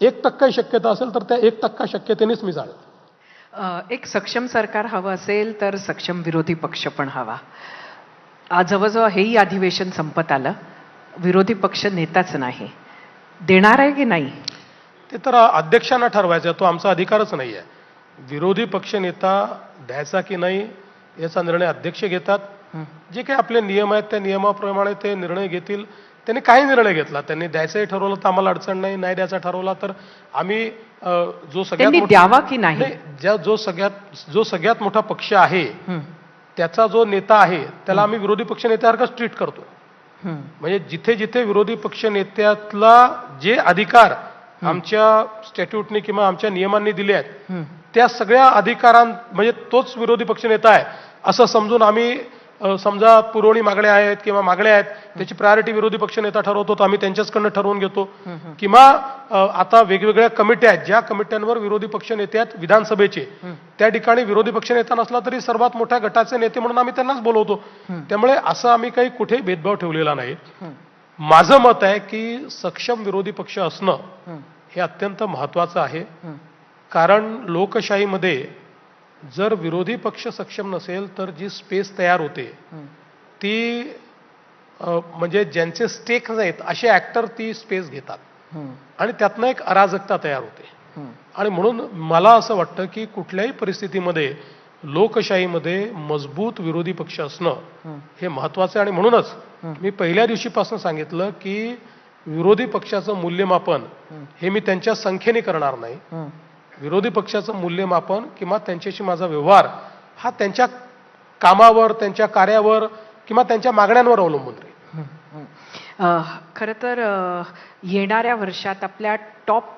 1% शक्यता असेल तर त्या 1% शक्यतेनेच मी जाणेल. एक सक्षम सरकार हवं असेल तर सक्षम विरोधी पक्ष पण हवा. आज जवळजवळ हेही अधिवेशन संपत आलं, विरोधी पक्ष नेताच नाही. देणार आहे की नाही? ते तर अध्यक्षांना ठरवायचं, तो आमचा अधिकारच नाही आहे. विरोधी पक्ष नेता द्यायचा की नाही याचा निर्णय अध्यक्ष घेतात. जे काही आपले नियम आहेत त्या नियमाप्रमाणे ते निर्णय घेतील. त्यांनी काही निर्णय घेतला, त्यांनी द्यायचंही ठरवलं तर आम्हाला अडचण नाही, नाही द्यायचा ठरवला तर आम्ही जो त्यांनी द्यावा की नाही? जो सगळ्यात मोठा पक्ष आहे त्याचा जो नेता आहे त्याला आम्ही विरोधी पक्ष नेत्यासारखंच ट्रीट करतो. म्हणजे जिथे जिथे विरोधी पक्ष नेत्यातला जे अधिकार आमच्या स्टॅट्यूटनी किंवा आमच्या नियमांनी दिले आहेत त्या सगळ्या अधिकारां म्हणजे तोच विरोधी पक्ष नेता आहे असं समजून आम्ही समजा पुरवणी मागण्या आहेत किंवा मागण्या आहेत त्याची प्रायोरिटी विरोधी पक्ष नेता ठरवतो, तर आम्ही त्यांच्याचकडनं ठरवून घेतो. किंवा आता वेगवेगळ्या कमिट्या आहेत, ज्या कमिट्यांवर विरोधी पक्ष नेते आहेत विधानसभेचे, त्या ठिकाणी विरोधी पक्ष नेता नसला तरी सर्वात मोठ्या गटाचे नेते म्हणून आम्ही त्यांनाच बोलवतो. त्यामुळे असं आम्ही काही कुठेही भेदभाव ठेवलेला नाही. माझं मत आहे की सक्षम विरोधी पक्ष असणं हे अत्यंत महत्वाचं आहे. कारण लोकशाहीमध्ये जर विरोधी पक्ष सक्षम नसेल तर जी स्पेस तयार होते ती म्हणजे ज्यांचे स्टेक्स आहेत असे ऍक्टर ती स्पेस घेतात आणि त्यातनं एक अराजकता तयार होते. आणि म्हणून मला असं वाटतं की कुठल्याही परिस्थितीमध्ये लोकशाहीमध्ये मजबूत विरोधी पक्ष असणं हे महत्वाचं आहे. आणि म्हणूनच मी पहिल्या दिवशीपासून सांगितलं की विरोधी पक्षाचं मूल्यमापन हे मी त्यांच्या संख्येने करणार नाही. विरोधी पक्षाचं मूल्यमापन किंवा त्यांच्याशी माझा व्यवहार हा त्यांच्या कामावर, त्यांच्या कार्यावर किंवा त्यांच्या मागण्यांवर अवलंबून राहील. खरं तर येणाऱ्या वर्षात आपल्या टॉप